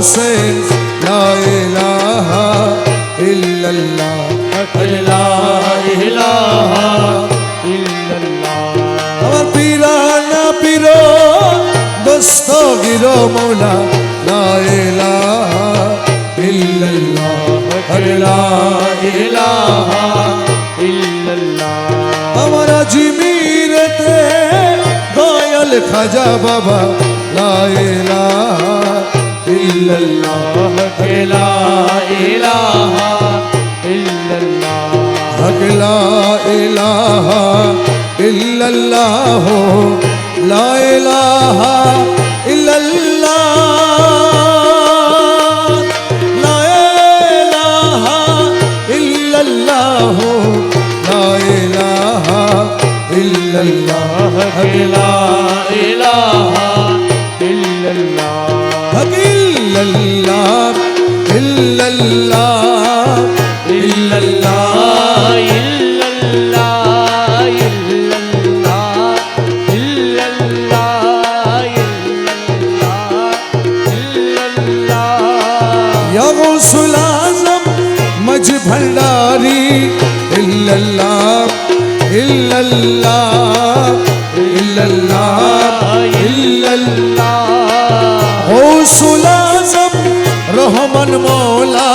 से ला इलाहा इल्लल्लाह ला इलाहा इल्लल्लाह আমার পিরানা পিরো দস্তগিরো মৌলা লা ইলাহা ইল্লাল্লাহ লা ইলাহা ইল্লাল্লাহ আমার আজমিরেতে দয়াল খাজা বাবা লা ইলাহা ইল্লাল্লাহ লা ইলাহা ইল্লাল্লাহ হক লা ইলাহা ইল্লাল্লাহ লা ইলাহা ইল্লাল্লাহ লা ইলাহা ইল্লাল্লাহ লা ইলাহা ইল্লাল্লাহ লা ইলাহা ইল্লাল্লাহ হক ইল্লাল্লাহ ইল্লাল্লাহ ইল্লাল্লাহ ইল্লাল্লাহ ইল্লাল্লাহ ইল্লাল্লাহ ইল্লাল্লাহ या गौसुल आज़म मज भंडारी इल्लल्लाह इल्लल्लाह इल्लल्लाह इल्लल्लाह गौसुल आज़म रहमान मौला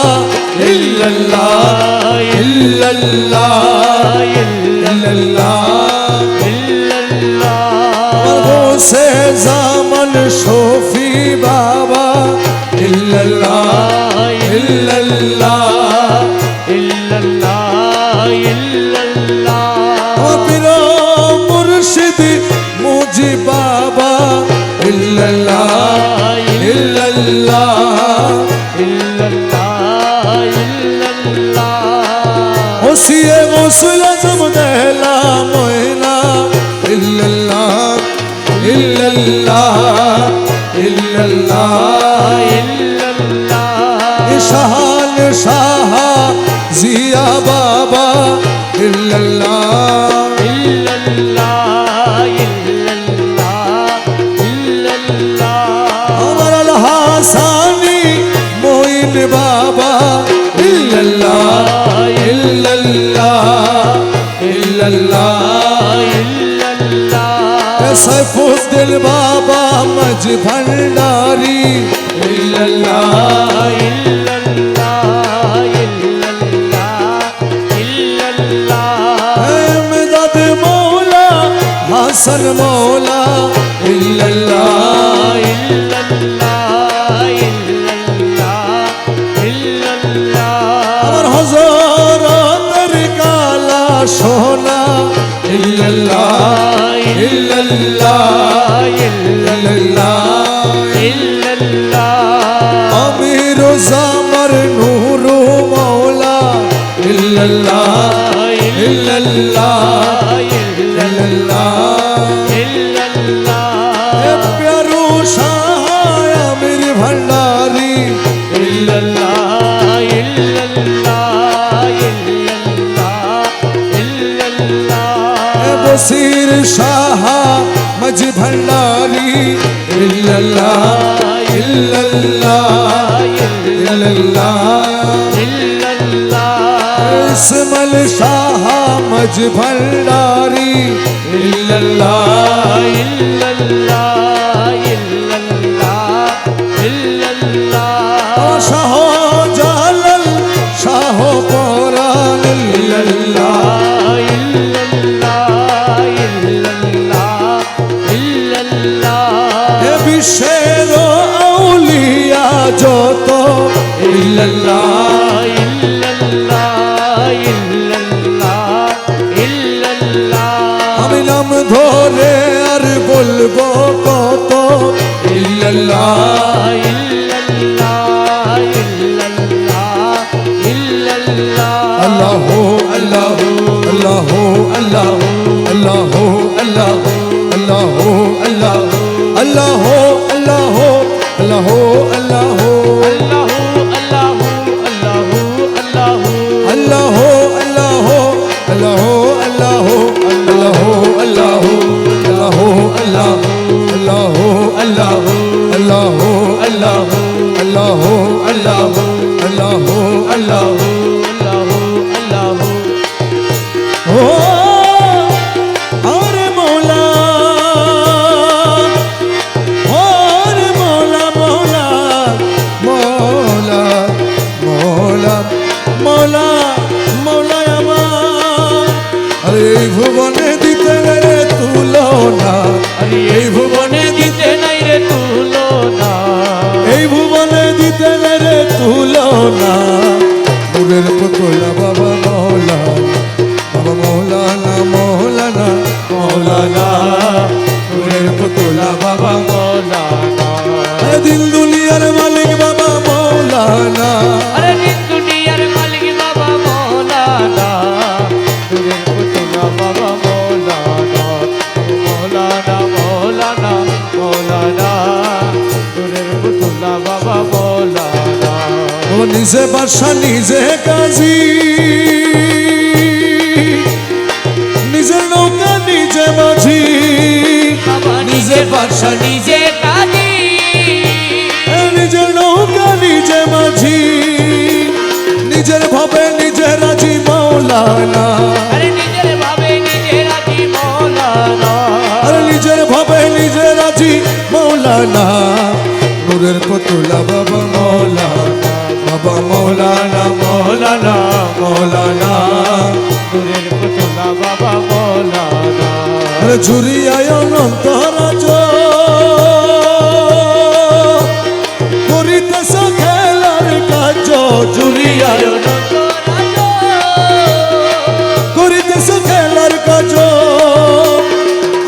इल्लल्लाह इल्लल्लाह इल्लल्लाह गौसे ज़मान शोफी बाबा इल्लल्लाह इल्लल्लाह इल्लल्लाह इल्लल्लाह पिरो मुर्शिद मुझे बाबा इल्लल्लाह इल्लल्लाह इल्लल्लाह इल्लल्लाह ओसिए गौसुल आज़म दहला मोइना इल्लल्लाह इल्लल्लाह इल्लल्लाह शाहान शाह जिया बाबा इल्लल्लाह इल्लल्लाह इल्लल्लाह इल्लल्लाह अमर अल हासानी मोइन बाबा इल्लल्लाह इल्लल्लाह इल्लल्लाह इल्लल्लाह सैफुद्दीन बाबा मज भंडारी इल्लल्लाह इमदाद मौला हसन मौला इल्लल्लाह अमर हज़ार काला सोना इल्लल्लाह इल्लल्लाह इल्लल्लाह अमीर ज़मर नूर मौला इल्लल्लाह इल्लल्लाह इल्लल्लाह प्यारो शाह अमीर भंडारी इल्लल्लाह इल्लल्लाह इल्लल्लाह बसीर शाह मज भंडारी इल्लल्लाह इल्लल्लाह इल्लल्लाह इस्माइल शाह मज भंडारी इल्लल्लाह शाह जालल शाह कुरान शेर औलिया जो तो इल्लल्लाह আমি নাম ধরে আর বলবো কত ইল্লাল্লাহ আল্লাহ আল্লাহ আল্লাহ আল্লাহ আল্লাহ আল্লাহ আল্লাহ আল্লাহ আল্লাহ আল্লাহ আল্লাহ আল্লাহ আল্লাহ আল্লাহ আল্লাহ ও আরে মৌলা ওরে মৌলা মৌলা মৌলা মৌলা মৌলা মৌলা আমার আরে এই ভুবনে দিতে রে তুলনা এই ভুবনে দিতে নাই রে তুলনা এই ভুবনে দিতে রে তুলনা নূরের পুতুলা বাবা মৌলা বাবা মৌলানা মৌলানা মৌলানা নূরের পুতুলা বাবা মৌলানা আরে দিল দুনিয়ার মালিক বাবা মৌলানা আরে দিন দুনিয়ার মালিক বাবা মৌলানা নূরের পুতুলা বাবা মৌলানা মৌলানা মৌলানা মৌলানা নূরের পুতুলা বাবা মৌলানা ও নিজে বাদশা নিজে কাজী নিজের নৌকা নিজে মাঝি বাবা নিজে বাদশা নিজে কাজী নিজের নৌকা নিজে মাঝি নিজের ভাবে নিজে রাজি মৌলানা আরে নিজের ভাবে নিজে রাজি মৌলানা আরে নিজের ভাবে নিজে রাজি মৌলানা নূরের পুতুলা বাবা মৌলানা বাবা মৌলানা মৌলানা মৌলানা নূরের পুতুলা বাবা মৌলানা আরে ঝুরিয়ায় অনন্ত রাজ করিতেছ খেলার কাজ ঝুরিয়ায় করিতেছ খেলার কাজ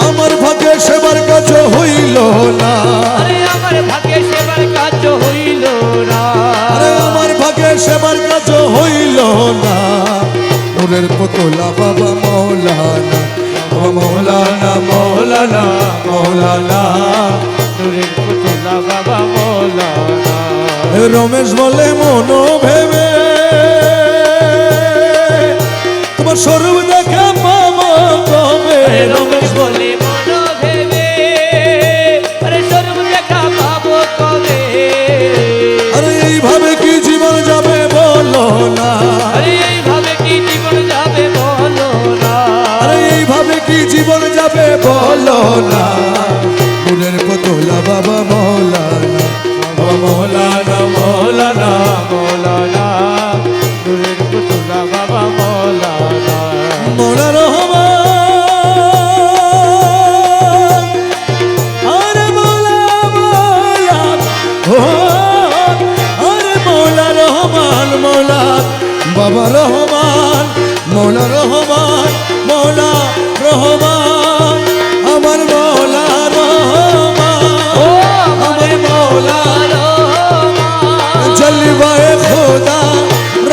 আমার ভাগ্যে সেবার কাজ হইল না আরে আমার ভাগ্যে সেবার কাজ হইল না আরে আমার ভাগ্যে সেবার কাজ হইল না নূরের পুতুলা বাবা মৌলানা বাবা মৌলানা মৌলানা মৌলানা নূরের পুতুলা বাবা মৌলানা রমেশ বলে মনো ভেবে তোমার স্বরূপ দেখা পাবো কবে রমেশ বলে মন ভেবে আরে স্বরূপ দেখা পাবো কবে আরে এইভাবে কি জীবন যাবে বলো না আরে এইভাবে কি জীবন যাবে বলো না আরে এইভাবে কি জীবন যাবে বলো না নূরের পুতুলা বাবা মৌলানা বাবা মৌলানা মৌলানা মৌলানা নূরের পুতুলা বাবা মৌলানা মৌলা রহমান আরে মৌলা মৌলা ও আরে মৌলা রহমান মৌলা বাবা রহমান মৌলা রহমান মৌলা রহমান আমার মৌলা রহমান ও আমার মৌলা রহমান জলওয়ায়ে খোদা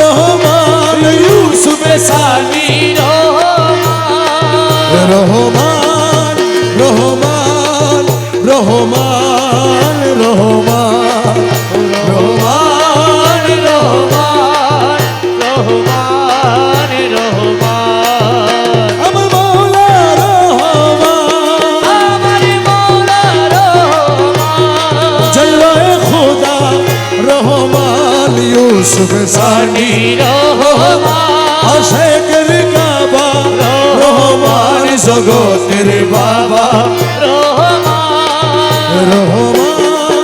রহমান ইউসুফ সানি রহমান রহমান রহমান রহমান রহমান রহমান রহমান রহমান আমার মৌলা রহমান আমার মৌলা রহমান জলওয়ায়ে খোদা রহমান ইউসুফ সানি রহমান আশেকের কাবা রহমান জগতের বাবা রহমান রহমান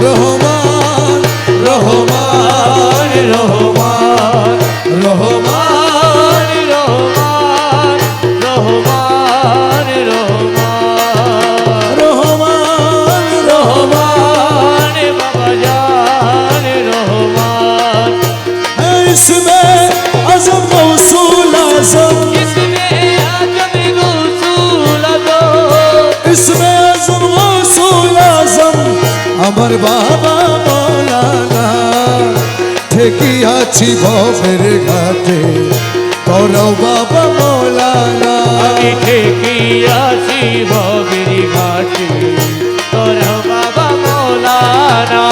রহমান রহমান রহমান রহমান রহমান রহমান রহমান রহমান রহমান বাবা জান রহমান इसमें आजम गौसूल आजम इसमें आजम गौसूल इसमें आजम गौसूल आजम আমার বাবা মৌলানা ঠেকিয়াছি ভবের ঘাটে তোরাও বাবা মৌলানা আমি ঠেকিয়াছি ভবের ঘাটে তোরা বাবা মৌলানা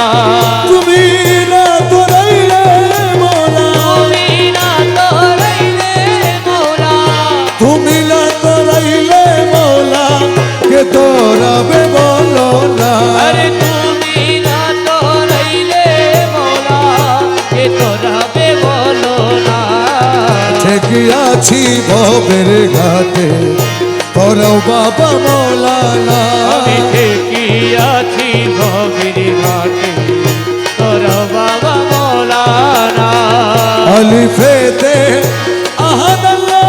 তুমি না তোরাইলে মৌলা তুমি না তোরাইলে মৌলা তুমি না তোরাইলে মৌলা কে তোরাবে বলো না আরে তুমি না তোরাইলে মৌলা আছি ভবের ঘাটে তোরাও বাবা মৌলানা আমি ঠেকি আছি ভবের ঘাটে তোরা বাবা মৌলানা আলিফেতে আহাদাল্লাহ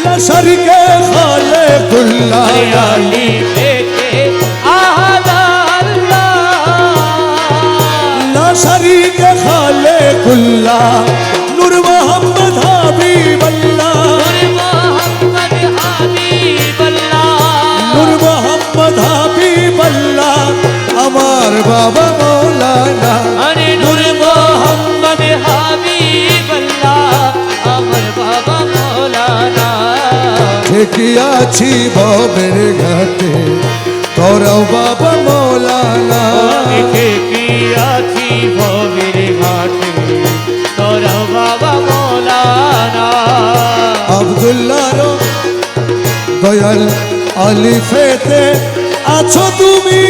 লা শারিকা খালিকুল্লাহ আলি পেতে লা শারিকা খালিকুল্লাহ নূর মোহাম্মদ হাবিবাল্লাহ নূর মোহাম্মদ হাবিবাল্লাহ আমার বাবা মৌলানা আরে নূর মোহাম্মদ হাবিবাল্লাহ আমার বাবা মৌলানা ঠেকি আছি ভবের ঘাটে তোরাও বাবা মৌলানা আমি ঠেকি আছি ভবের ঘাটে তোরা বাবা মৌলানা আব্দুল্লাহর দয়াল আলিফেতে আছো তুমি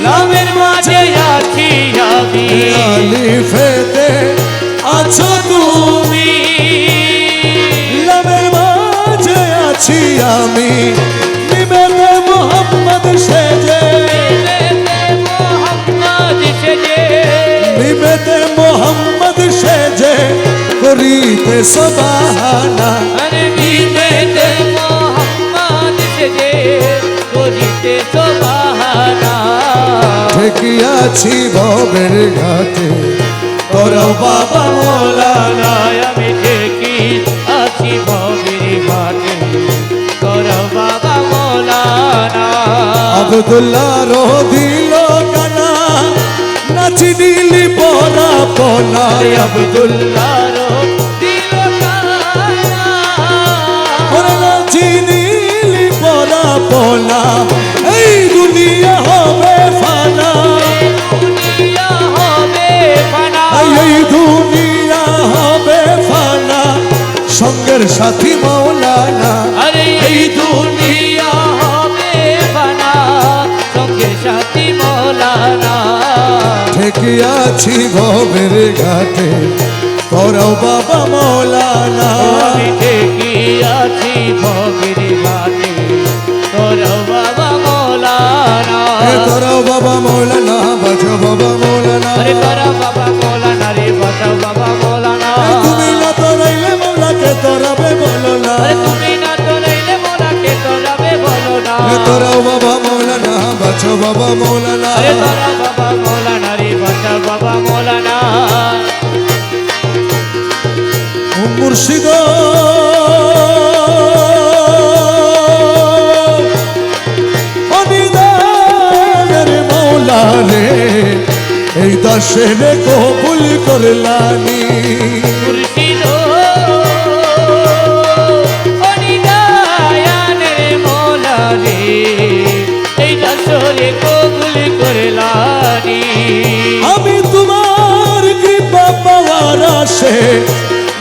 নামের মাঝে আছি আমি আলিফেতে আছো তুমি লামের মাঝে আছি আমি নিবেদে মোহাম্মদ সেজে মোহাম্মদ সেজে নিবেদে মোহাম্মদ সেজে করিতে সবাহানা আরে বিবেতে মোহাম্মদ সেজে করিতে সুবহানা ঠেকি আছি ভবের ঘাটে তোরাও বাবা মৌলানা আমি ঠেকি আছি ভবের ঘাটে তোরা বাবা মৌলানা আব্দুল্লাহ রদিল কানা নাচি দিলি পরা পনা আব্দুল্লাহর দিল কানা ওরে নাচি দিলি পরা পনা এই দুনিয়া হবে ফানা দুনিয়া হবে ফানা এই দুনিয়া হবে ফানা সঙ্গের সাথী মৌলানা আরে এই দুনিয়া হবে ফানা সঙ্গে সাথী মৌলানা ঠেকি আছি ভবের ঘাটে তোরাও বাবা মৌলানা আমি ঠেকি আছি ভবের ঘাটে তোরা বাবা মৌলানা তোরাও বাবা মৌলানা বাজো বাবা মৌলানা আরে তোরা বাবা মৌলানা রে বাঁচাও বাবা মৌলানা তুমি না তো রইলে মৌলাকে তোরাবে বলো না আরে তুমি না তো রইলে মোরাকে তোরাবে বলো না তোরাও বাবা মৌলানা বাজো বাবা মৌলানা আরে তোরা বাবা মৌলানা রে বাঁচাও বাবা মৌলানা ও মুর্শিদ অনিদানের মৌলা রে এই দাসের কবুল করলানি মুর্শিদ অনিদায়ানের মৌলা রে এই দাসরে কবুল করলানি আমি তোমার কৃপা পাওয়ার আসে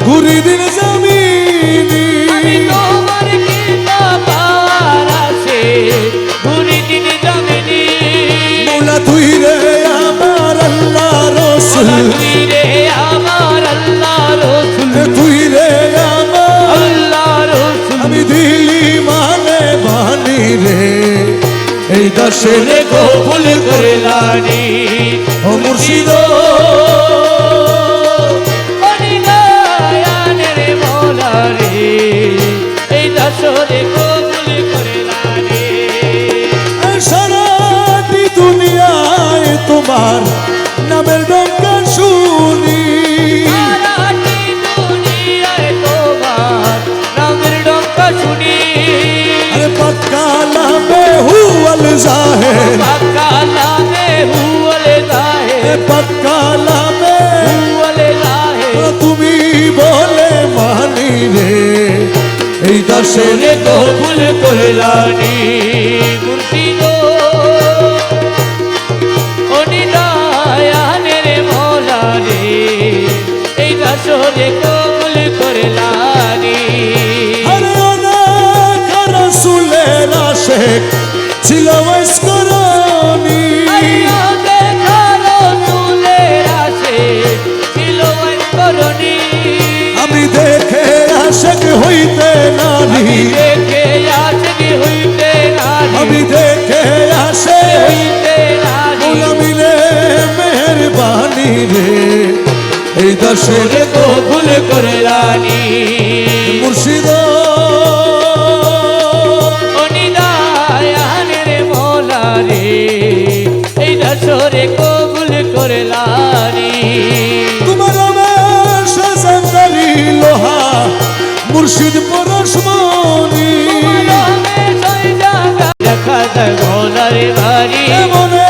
ঘুরি দিন জমিনি আমি তোমার কৃপা পাওয়ার আছে ঘুরি দিন জমিনি মৌলা তুই রে আমার আল্লাহ রসুল তুই রে আমার আল্লাহ রসুল তুই রে আমার আল্লাহ রসুল আমি দিলি মানে বানি রে এই দাসের রে কবুল করলানি ও মুর্শিদ অনিদায়ানের মৌলা রে এই দাসরে কবুল করলানি সারাটি দুনিয়ায় তোমার নামের ডঙ্কা শুনি সারাটি দুনিয়ায় তোমার নামের ডঙ্কা শুনি আরে পাক্কা নামে হুয়াল জাহের পাক্কা নামে হুয়ালে জাহে পাক্কা নামে হুয়ালে জাহে তুমি বলে মানি রে এই দাসের রে কবুল করলানি মুর্শিদ অনিদায়ানের মৌলা রে এই দাসরে কবুল করলানি আরে অনেক রাসূলের আশেক ছিল ওয়াসকরণী আইয়া দেখালো দাসের কবুল করে রানী মুর্শিদ অনিদায়ানের মোলা রে এই দাসরে কবুল করে রানী তোমার সাজারি লোহা মুর্শিদ পরশমণি দেখা যায় মোলার বাড়ি মনে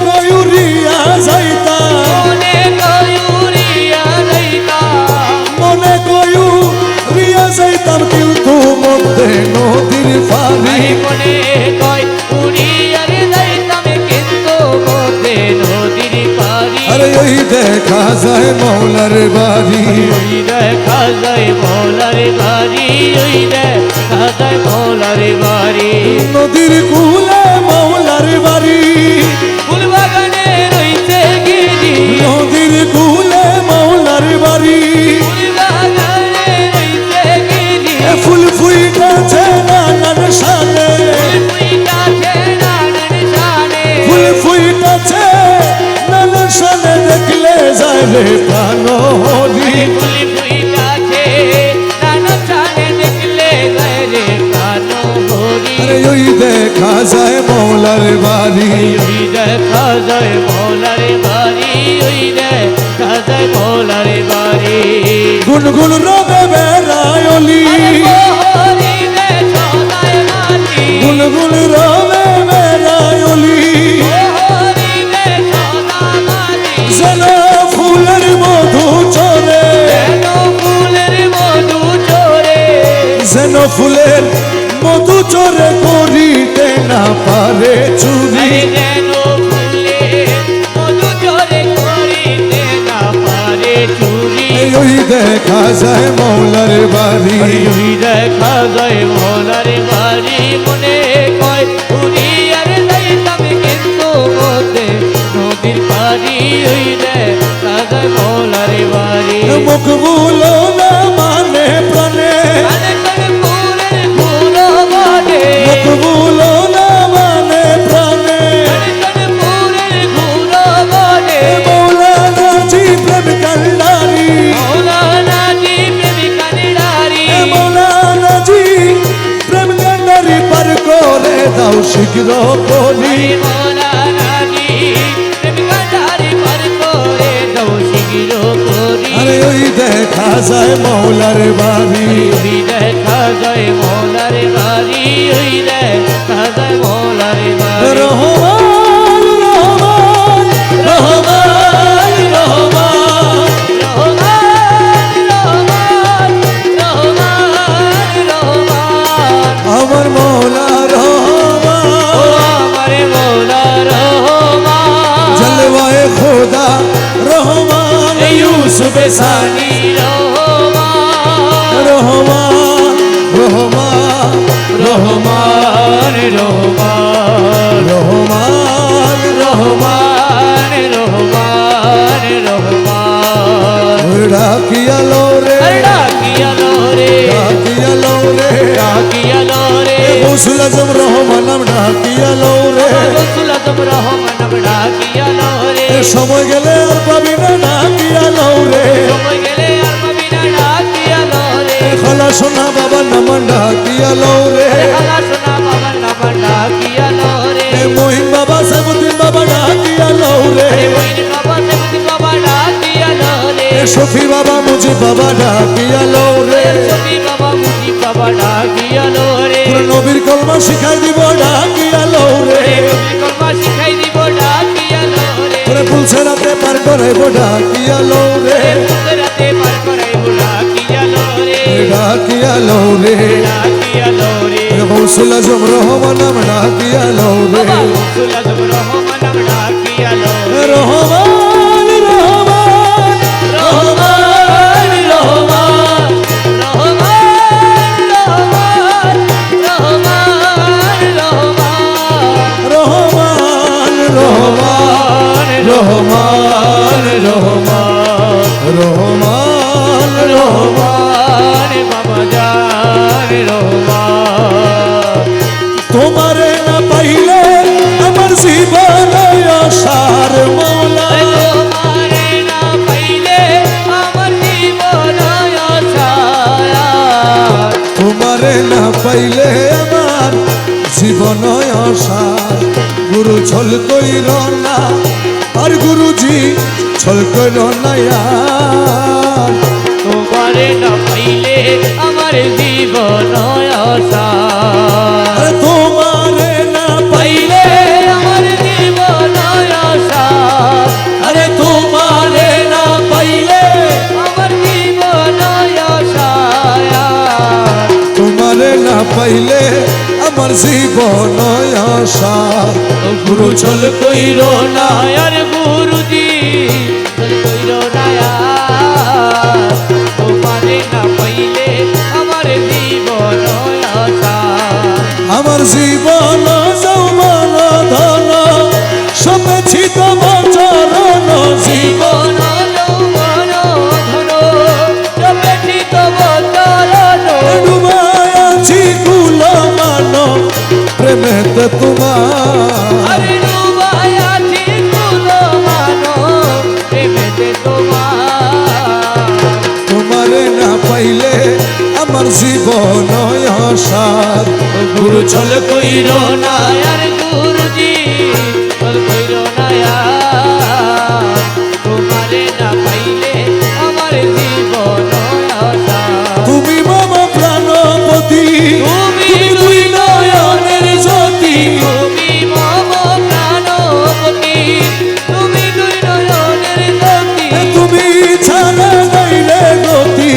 কয়ুরিয়া যাইতা মনে কয়ুরিয়া যাইতা মনে কয়ুরিয়া যাইতাম কিন্তু মধ্যে নদীর পানি মনে কয় উড়িয়ার যাইতাম কিন্তু মধ্যে নদীর পারি আরে ওই দেখা যায় মৌলার বাড়ি ওই দেখা যায় মোলার বাড়ি ওই দেখা যায় মোলার বাড়ি নদীর কুলে মৌলার বাড়ি ফুল বাগানে রইছে গিরি নদীর কুলে মৌলার বাড়ি ফুল বাগানে রইছে গিরি ফুল ফুইটাছে নানার সালে ফুইটাছে নানান শানে ফুল ফুইটাছে নানার সালে দেখলে যায় রে প্রাণ হরি ফুল ফুইটাছে নানান শানে দেখলে যায় রে প্রাণ ভরি আরে ওই দেখা যায় মৌলার বাড়ি ওই দেখা যায় মোলার বাড়ি ওই দেখা যায় মোলার বাড়ি গুনগুন রবে বেড়ায়লি মোহরি রে সদায় মাটি গুনগুন রবে বেড়ায়লি মোহরি রে সদা মাটি যেন ফুলের মধু চরে যেন ফুলের মধু চোরে যেন ফুলের মধু চরে করিতে না পারে চুরি যেন ফুলের মধু চোরে করিতে না পারে চুরি এই ওই দেখা যায় মৌলার বাড়ি ওই দেখা যায় মোলার বাড়ি মনে কয় উড়িয়ার যাইতাম কিন্তু মধ্যে নদীর পাড়ি ওই দেখা যায় মোলার বাড়ি মকবুল না মানে প্রাণে কানপুরের ঘুরো বনে মকবুল না মানে প্রাণে কানপুরের ঘুরো বনে মৌলানা জি প্রেম কান্ডারি মৌলানা জি প্রেমিকানি নারী মৌলানা জি প্রেম কান্ডারি পার করে দাও শীঘ্র করি মৌলানা জি প্রেমিকানি পার করে দাও শীঘ্র করি আরে ওই দেখা যায় মৌলার বাড়ি ওই দেখা যায় মোলার বাড়ি ওই দেখা যায় মোলার বাড়ি রহমান রহমান রহমান রহমান রহমান রহমান রহমান রহমান আমার মৌলা রহমান ও আমার মৌলা রহমান জলওয়ায়ে খোদা রহমান ইউসুফ সানি রহমান রহমান রহমান রহমান রহমান রহমান রহমান রহমান রহমান ডাকিয়ালো রে ডাকিয়ালো রে ডাকিয়ালো রে ডাকিয়ালো রে গৌসুল আজম রহমান নাম ডাকিয়ালো রে রসুল আজম রহমান ডাকিয়ালো রে সময় গেলে আর পাবি না ডাকিয়ালো রে সময় গেলে আর পাবি না ডাকিয়ালো রে খালা সোনা বাবা নাম ডাকিয়ালো রে খালা সোনা বাবার নাম ডাকিয়ালো রে মহিন বাবা সাইবুদ্দিন বাবা ডাকিয়ালো রে মইন বাবা সেবতি বাবা ডাকিয়ালো রে শফি বাবা মুজি বাবা ডাকিয়ালো রে ছবি বাবা মুজি বাবা ডাকিয়ালো রে তোর নবীর কলমা শিখাই দিব ডাকিয়ালো রে কলমা শিখাই দিব ডাকিয়ালো রে তোরে পুলছে রাতে পার করাইব ডাকিয়ালো রে রাতে পার করাইব ডাকিয়ালো রে ডাকিয়ালো রে ডাকিয়ালো রে গৌসুল আজম রহমান নাম ডাকিয়ালো রে বাবা রসুল আজম রহমান ডাকিয়ালো রে রহমান রহমান রহমান রহমান রহমান রহমান রহমান রহমান রহমান রহমান রহমান রহমান রহমান রহমান বাবা জান রহমান তোমারে না পাইলে আমার জীবন আশার মৌলা তোমারে না পাইলে নয় সার গুরু ছল কইর না আর গুরুজি ছল কইর না আর। তোমারে না পাইলে আমার জীবন অসার। আরে তোমারে না পাইলে আমার জীবন অসার। আরে তোমারে না পাইলে আমার জীবন অসার। তোমারে না পাইলে আমার জীবন সার গুরু ছল কইর না আর গুরুজি ছল কইর না আর। তোমারে না পাইলে আমার জীবন অসার। আমার জীবন যৌবন ধন সপেছি তোমার চরণ জীবন জীবন যৌবন ধন সপেছি তব চরণ। ডুবায় আছি কুল মান প্রেমেতে তোমার আরে ডুবাই আছি কুল মানো প্রেমেতে তোমার। তোমারে না পাইলে আমার জীবন সার গুরু ছল কইর না আর গুরুজি ছল কইর না আর। তোমারে না পাইলে আমার জীবন অসার। তুমি মামা প্রাণপতি তুমি দুই নয়নের জ্যোতি তুমি মম প্রাণপতি তুমি দুই নয়নের জ্যোতি। তুমি ছাড়া নাইলে গতি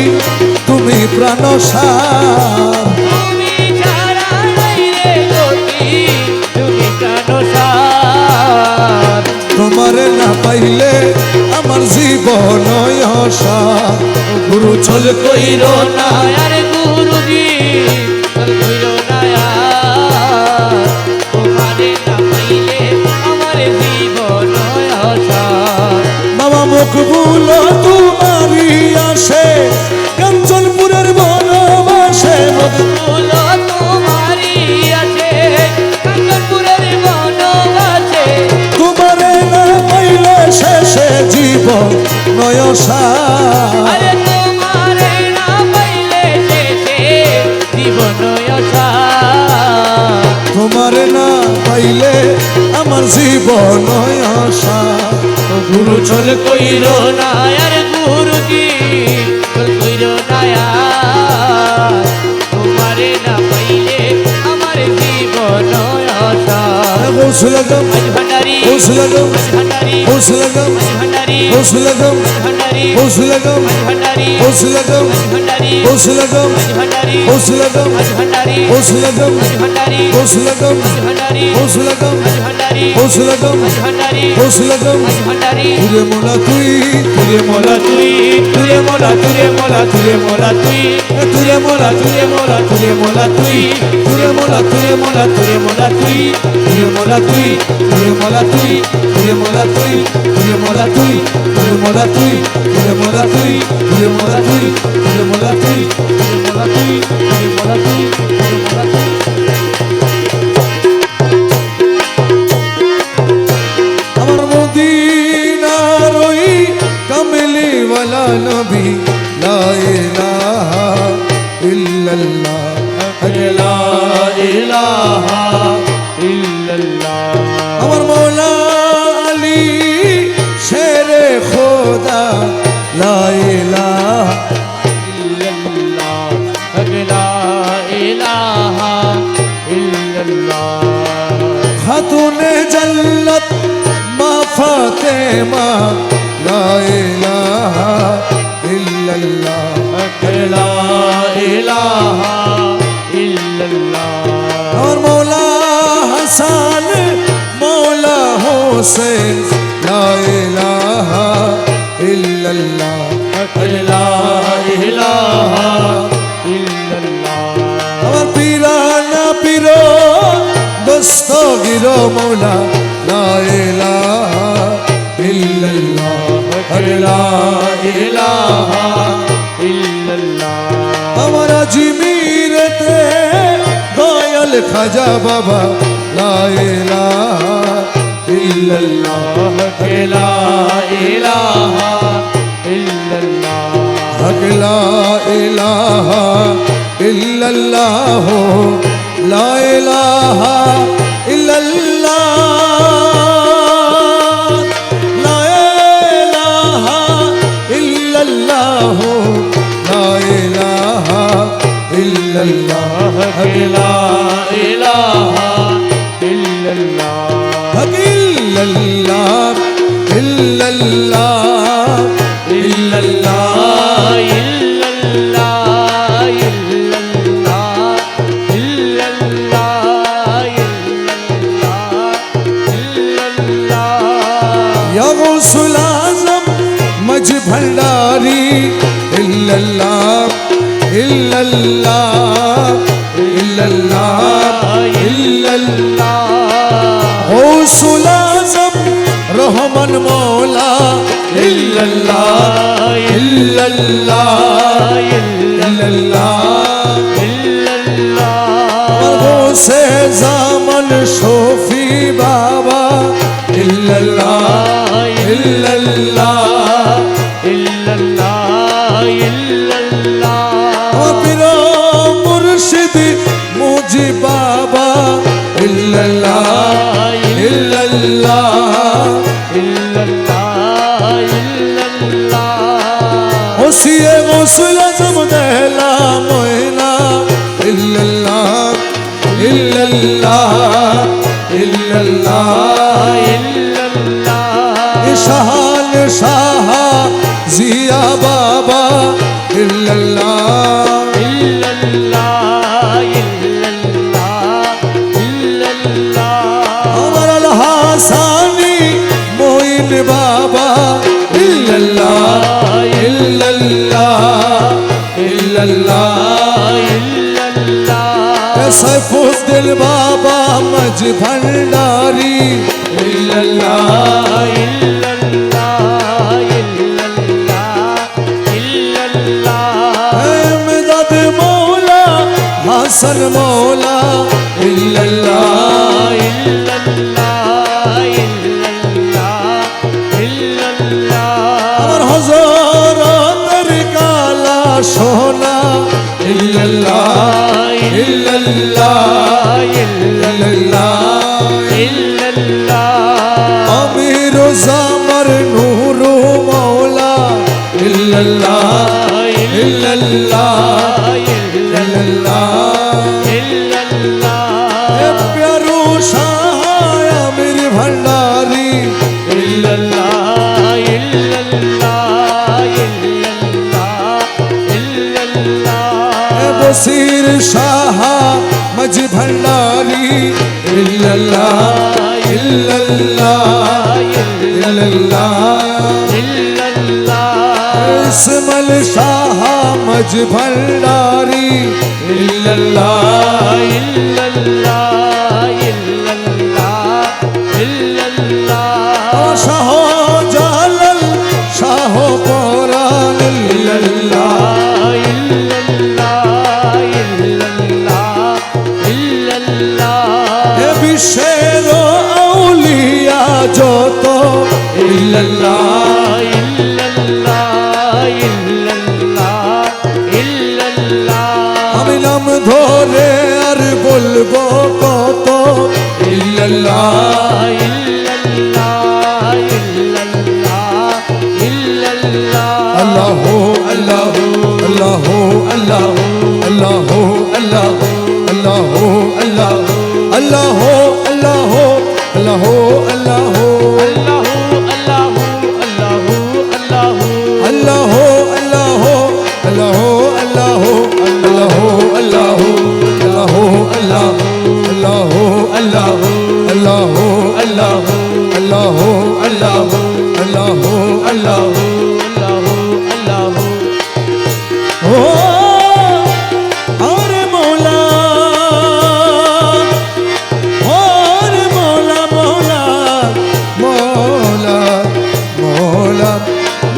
তুমি প্রাণ সার তুমি ছাড়া নাই রে গতি তুমি প্রাণসার। তোমারে না পাইলে আমার জীবন সার গুরু ছল কইর না আর গুরুজি ছল কইর না আর। তোমারে না পাইলে আমার জীবন অসার। বাবা মকবুল তোমারি আসে কাঞ্চনপুরের বনবাসে ফুল তোমারি আছে কাঞ্চনপুরের বনবাসে। তোমারে না পাইলে শেষে জীবন সার আরে তোমারে না পাইলে শেষে জীবন অসার। তোমারে না পাইলে আমার জীবন সার গুরু ছল কইর না আর গুরুজি ছল কইর না আর। তোমারে না পাইলে আমার জীবন অসার। গৌসলগম আজ ভান্ডারি গৌসলগম আজ ভান্ডারি গৌসলগম আজ ভান্ডারি গৌসলগম আজ ভান্ডারি গৌসলগম আজ ভান্ডারি গৌসলগম আজ ভান্ডারি গৌসলগম আজ ভান্ডারি গৌসলগম আজ ভান্ডারি গৌসলগম আজ ভান্ডারি গৌসলগম আজ ভান্ডারি গৌসলগম আজ ভান্ডারি গৌসলগম আজ ভান্ডারি গৌসলগম আজ ভান্ডারি। তুরে মোলা তুই তুলে মোলা তুই তুলে মোলা তুলে মোলা তুলে মোলা তুই তুলে মোলা তুলে মোলা তুলে মোলা তুই তুলে মোলা তুলে মোলা তুলে মোলা তুই তুলে মোলা তুই তুলে মোলা তুই তুলে মোলা তুই তুলে মোলা তুই তুলে মোলা তুই তুলে মোলা তুই তুলে মোলা তুই তুলে মোলা তুই তুলে মোলা তুই তুলে মোলা তুই তুলে মোলা তুই। আমার মদিনার ওই কামলি ওয়ালা নবী লা ইলাহা ইল্লাল্লাহ লা ইলাহা ইল্লাল্লাহ। আমার মৌলা আলী শেরে খোদা লা ইলাহা ইল্লাল্লাহ লা ইলাহা ইল্লাল্লাহ। খাতুনে জান্নাত মা ফাতেমা লা ইলাহা ইল্লাল্লাহ লা ইলাহা ইল্লাল্লাহ। আমার মৌলা হাসান মৌলা হোসেন লা ইলাহা ইল্লাল্লাহ লা ইলাহা ইল্লাল্লাহ। আমার পিরানা পিরো দস্তগির মৌলা লা ইলাহা ইল্লাল্লাহ লা ইলাহা ইল্লাল্লাহ। আমার আজমিরেতে দয়াল খাজা বাবা লা ইলাহা ইল্লাল্লাহ লা ইলাহা ইল্লাল্লাহ। হক লা ইলাহা ইল্লাল্লাহ লা ইলাহা ইল্লাল্লাহ ইল্লাল্লাহ ইল্লাল্লাহ ইল্লাল্লাহ গৌসুল আজম রহমান মৌলা ইল্লাল্লাহ ইল্লাল্লাহ ইল্লাল্লাহ গৌসে জামান শফি বাবা ইল্লাল্লাহ ইল্লাল্লাহ পীর মুর্শিদ মুজি বাবা ইল্লাল্লাহ ইল্লাল্লাহ ওসিয়ে গৌসুল আজম দেহলা ময়না ইল্লাল্লাহ ইল্লাল্লাহ ইল্লাল্লাহ শাহান শাহ জিয়া বাবা ইল্লাল্লাহ আমার আল হাসানি মঈন বাবা ইল্লাল্লাহ ইল্লাল্লাহ ইল্লাল্লাহ সাইফুদ্দিন বাবা মজ ভণ্ডারি ইল্লাল্লাহ ইমদাদ মৌলা হাসান মৌলা ইল্লাল্লাহ আমার হযরতের কালা সোনা ইল্লাল্লাহ ইল্লাল্লাহ ইল্লাল্লাহ আমির জামার নূর মৌলা ইল্লাল্লাহ ইল্লাল্লাহ ইল্লাল্লাহ প্যারো শাহ আমির ভণ্ডারি ইল্লাল্লাহ বসির শাহ মজ ভণ্ডারি ইল্লাল্লাহ ইল্লাল্লাহ ইল্লাল্লাহ ইসমাইল শাহ মজ ভণ্ডারি ইল্লাল্লাহ শাহ জালাল শাহ পরান ইল্লাল্লাহ বিশ্বের আউলিয়া যত ইল্লাল্লাহ আমি নাম ধরে আর বলবো কত ইল্লাল্লাহ আল্লাহ আল্লাহ আল্লাহ আল্লাহ আল্লাহ আল্লাহ আল্লাহ আল্লাহ আল্লাহ আল্লাহ আল্লাহ আল্লাহ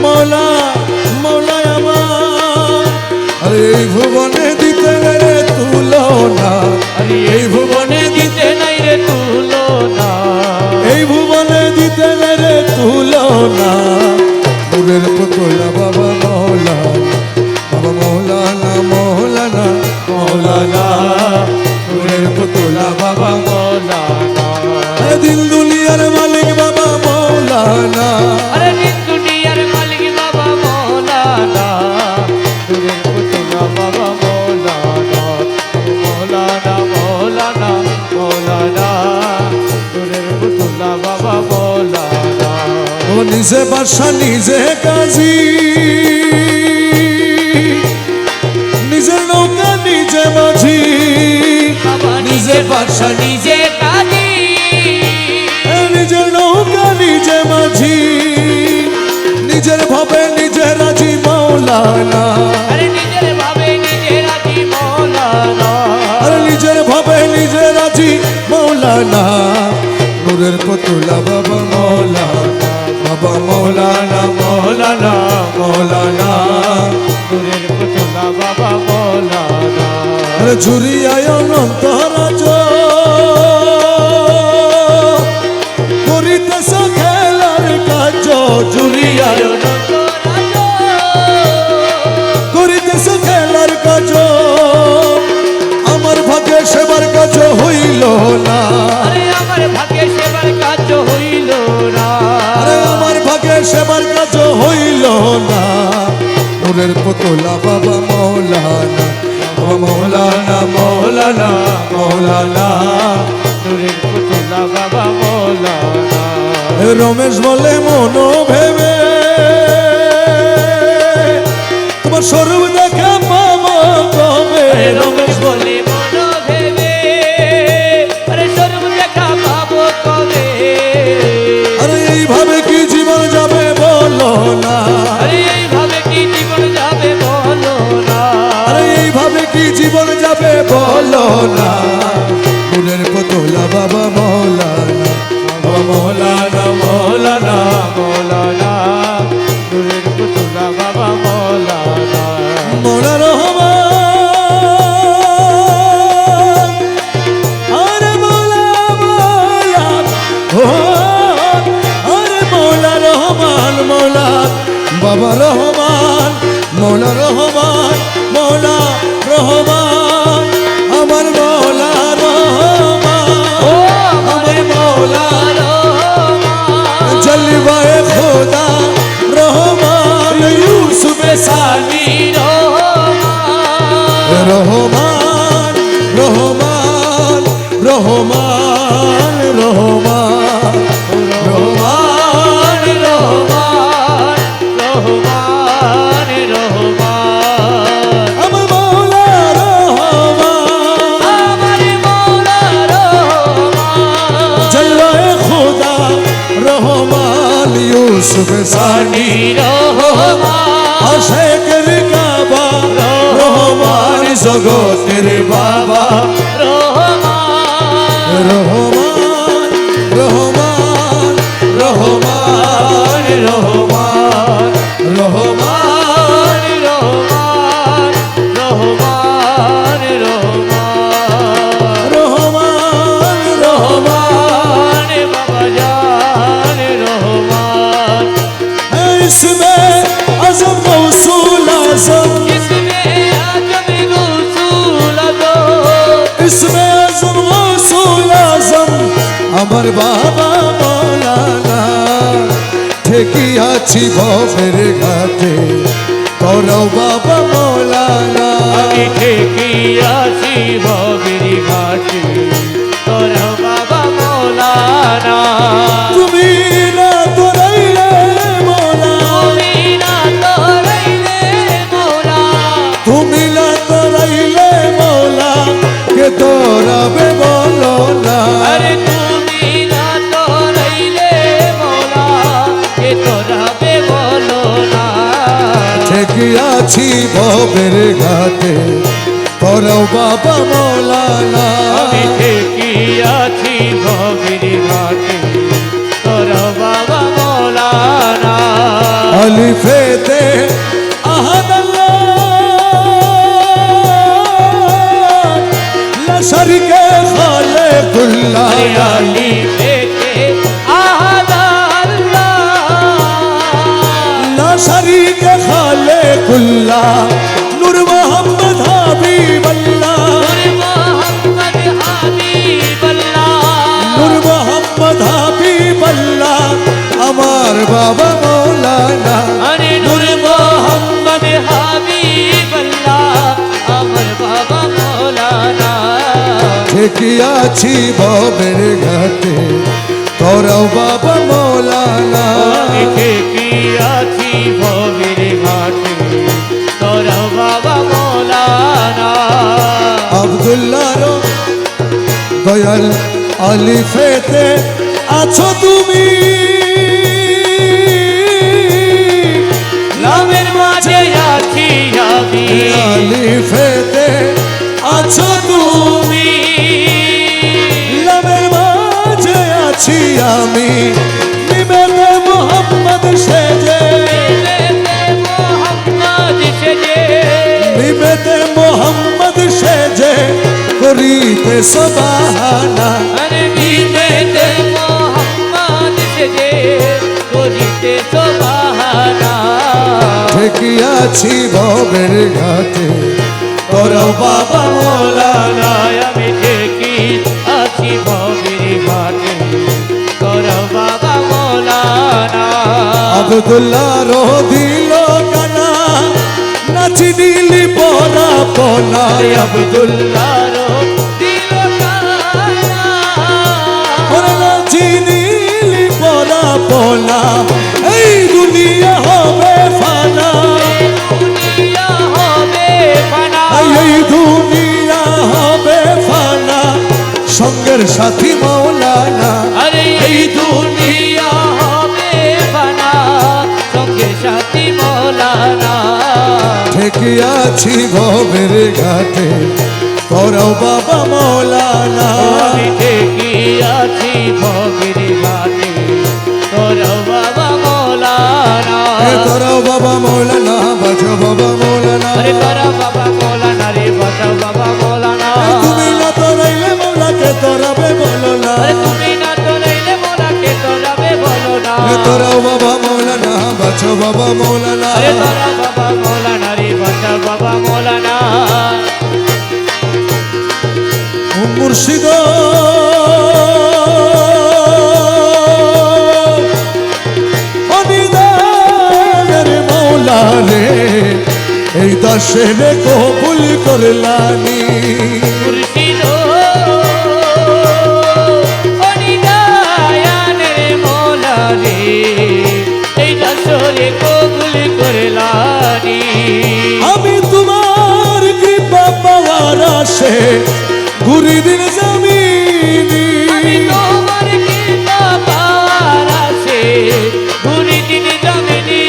মৌলা মৌলা আমার এই ভুবনে দিতে রে তুলনা এই ভুবনে দিতে নাই রে তুলনা এই ভুবনে দিতে রে তুলনা নূরের পুতুলা বাবা মৌলা বাবা মৌলানা মৌলানা মৌলানা নূরের পুতুলা বাবা মৌলানা দিল দুনিয়ার মালিক বাবা মৌলানা নিজে বাদশা নিজে কাজী নিজের নৌকা নিজে মাঝি নিজে বাদশা নিজে কাজী নিজের নৌকা নিজে মাঝি নিজের ভাবে নিজে রাজি মাও নূরের পুতুলা বাবা মৌলানা, বাবা মৌলানা মৌলানা মৌলানা। নূরের পুতুলা বাবা মৌলানা আরে ঝুরিয়ায় অনন্তরাজ করিতেছ খেলার কাজ, ঝুরিয়ায় করিতেছ খেলার কাজ, আমার ভাগ্যে সেবার কাজ হইল না। আরে আমার ভাগ্যে সেবার কাজ হইল না, আরে আমার ভাগ্যে সেবার কাজ হইল না। নূরের পুতুলা বাবা মৌলানা, বাবা মৌলানা মৌলানা মৌলানা। নূরের পুতুলা বাবা মৌলানা রমেশ বলে মনো ভেবে তোমার স্বরূপ দেখা পাবো কবে। রমেশ বলে মন ভেবে, আরে স্বরূপ দেখা পাবো কবে। আরে এইভাবে কি জীবন যাবে বলো না, আরে এইভাবে কি জীবন যাবে বলো না, আরে এইভাবে কি জীবন যাবে বলো না। নূরের পুতুলা বাবা মৌলানা, বাবা মৌলানা মৌলানা মৌলানা নূরের পুতুলা বাবা মৌলানা মৌলা রহমান। আরে মৌলা মৌলা ও আরে মৌলা রহমান, মৌলা বাবা রহমান, মৌলা রহমান, মৌলা রহমান, আমার মৌলা রহমান, ও আমার মৌলা রহমান জলওয়ায়ে খোদা রহমান, ইউসুফ সানি রহমান রহমান রহমান রহমান রহমান রহমান। রহমান রহমান রহমান আমার মৌলা রহমান, আমার মৌলা রহমান জলওয়ায়ে খোদা রহমান, ইউসুফ সানি রহমান আশেকের কাবা রহমান, জগতের বাবা রহমান রহমান রহমান রহমান রহমান রহমান। রহমান রহমান রহমান রহমান রহমান রহমান বাবা জান রহমান इसमें आजम गौसूल आजम, इसमें आजम गौसूल आजम इसमें आजम गौसूल आजम আমার বাবা মৌলানা। ঠেকিয়াছি ভবের ঘাটে তোরাও বাবা মৌলানা। আমি ঠেকিয়াছি ভবের ঘাটে তোরা বাবা মৌলানা তুমি না তোরাইলে মৌলা, তুমি না তোরাইলে মৌলা তুমি না তোরাইলে মৌলা, কে তোরাবে বলো না। আরে তুমি না তোরাইলে মৌলা কে তোরাবে বলো না ঠেকিয়াছি ভবের ঘাটে তোরাও বাবা মৌলানা। আমি ঠেকিয়াছি ভবের ঘাটে তোরা বাবা মৌলানা আলিফেতে আহাদাল্লাহ লা শারিকে খালিকুল্লাহ, আলি পেতে আহাদাল্লাহ লা শারিকে খালিকুল্লাহ, নূর মোহাম্মদ হাবিবাল্লাহ, মোহাম্মদ হাবিবাল্লাহ নূর মোহাম্মদ হাবিবাল্লাহ, আমার বাবা মৌলানা। আরে নূর মোহাম্মদ হাবিবাল্লাহ আমার বাবা মৌলানা ঠেকিয়াছি ভবের ঘাটে তোরাও বাবা মৌলানা। আমি ঠেকিয়াছি ভবের ঘাটে তোরা বাবা মৌলানা আব্দুল্লাহর দয়াল আলিফেতে আছো তুমি, লামের মাঝে আছি আমি আলিফেতে আছো তুমি, তুমি লামের মাঝে আছি আছি আমি নিবেদে মোহাম্মদ সেজে নিবেদে মোহাম্মদ সেজে করিতে সবাহানা ঠেকিয়াছি ভবের ঘাটে তোরা বাবা মৌলানা আমি ঠেকি আছি ভবের ঘাটে তোরা বাবা মৌলানা আব্দুল্লাহ রো দিল কানা নাচি দিলি পরা পনা আব্দুল্লাহ ওরে নাচি দিলি পরা পনা এই দুনিয়া হবে ফানা এই দুনিয়া হবে ফানা সঙ্গের সাথী মৌলানা আরে এই দুনিয়া হবে ফানা সঙ্গের সাথী মৌলানা ঠেকিয়াছি ভবের ঘাটে তোরাও বাবা মৌলানা আমি ঠেকি আছি ভবের ঘাটে তোরা বাবা মৌলানা তোরাও বাবা মৌলানা বাজো বাবা মৌলানা আরে তোরা বাবা মৌলানা রে বাঁচাও বাবা মৌলানা তুমি না তোরাইলে মৌলাকে তোরাবে বলো না আরে তুমি না তোরাইলে মৌলাকে তোরাবে বলো না তোরাও বাবা মৌলানা বাজো বাবা মৌলানা আরে তোরা বাবা মৌলানা রে বাঁচাও বাবা মৌলানা মুর্শিদ অনিদানের মৌলা রে এই দশের কবুল করলানি মুর্শিদ অনিদায়ানের মৌলা রে এই দশরে কবুল করলানি আমি তোমার কৃপা পাওয়ার আসে ঘুরি দিন জমিনি আমি তোমার কৃপা পাওয়ার আছে ঘুরি দিন জমিনি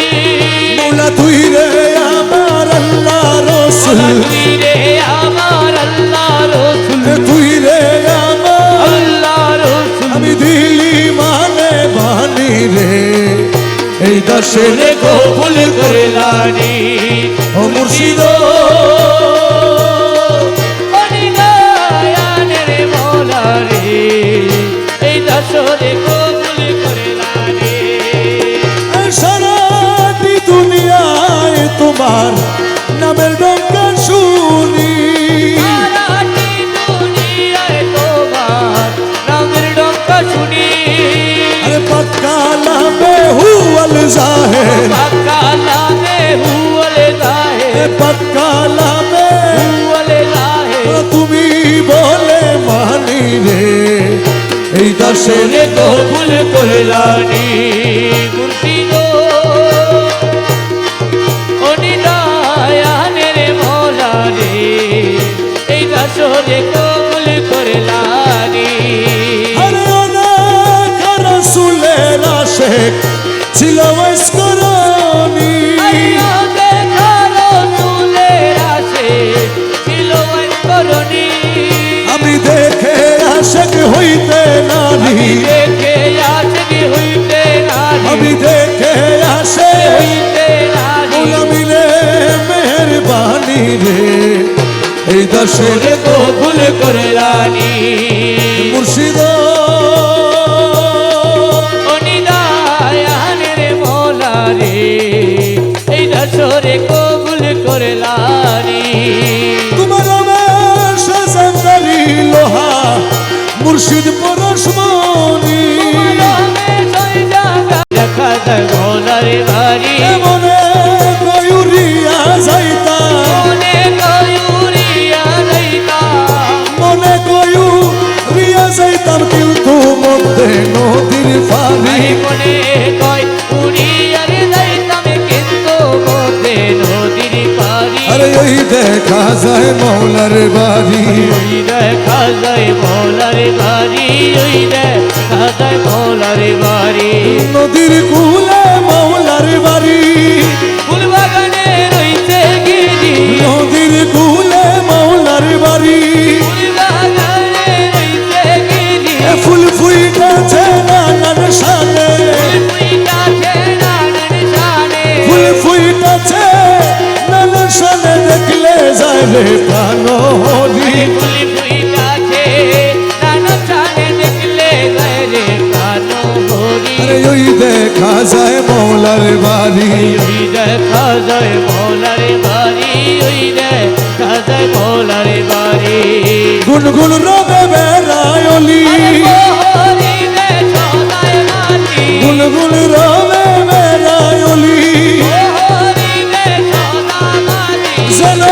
মৌলা তুই রে আমার আল্লাহ রসুল তুই রে আমার আল্লাহ রসুল তুই রে আমার আল্লাহ রসুল আমি দিলি মানে বানি রে এই দশের রে কবুল করলানি ও মুর্শিদ অনিদায়ানের মৌলা রে এই দশরে কবুল করলানি সারাটি দুনিয়ায় তোমার নামের ডঙ্কা শুনি সারাটি দুনিয়ায় তোমার নামের ডঙ্কা শুনি আরে পাক্কা নামে হুয়াল জাহের পাক্কা নামে হুয়ালে জাহের পাক্কা নামে হুয়ালে জাহের তুমি বলে মানি রে এই দশের রে কবুল করলানি মুর্শিদ অনিদায়ানের মৌলা রে এই দশরে কবুল করলানি আরে অনেক রাসূলের আশেক ছিল ওয়াসকরণী আইয়া দেখালো তুলের আসে ছিল করণী আমি দেখে আশেক হইতে নারী দেখে আসে হইতে নারী আমি দেখে আসে হইতে নারী মিলে মেহরবানি রে এই দশের রে কবুল করলানি মুর্শিদ অনিদায়ানের মৌলা রে এই দশরে কবুল করলানি তোমার সাজারি লোহা মুর্শিদ পরশমণি দেখা যায় মৌলার বাড়ি মনে কয়ুরিয়া যাইতা মনে কয়ুরিয়া যাইতা মনে কয়ুরিয়া যাইতাম কিন্তু মধ্যে নদীর পানি মনে কয় উড়িয়ার যাইতাম কিন্তু মধ্যে নদীর পারি আরে ওই দেখা যায় মৌলার বাড়ি ওই দেখা যায় মৌলার বাড়ি ওই দেখা যায় মৌলার বাড়ি নদীর কুলে মৌলার বাড়ি ফুলবাগানে রইছে গিরি নদীর কুলে মৌলার বাড়ি ফুলবাগানে রইছে গিরি ফুল ফুইটাছে না রে প্রাণ হরি ফুলি ফুইটাছে নানা চালে দেখলে যায় রে প্রাণ হরি আরে ওই দেখা যায় মৌলার বাড়ি ওই দেখা যায় মৌলার বাড়ি ওই দেখা যায় মৌলার বাড়ি গুনগুন রবে বেড়ায় অলি হরি রে সদায় মাটি গুনগুন রবে বেড়ায় অলি হরি রে সদা মাটি যেন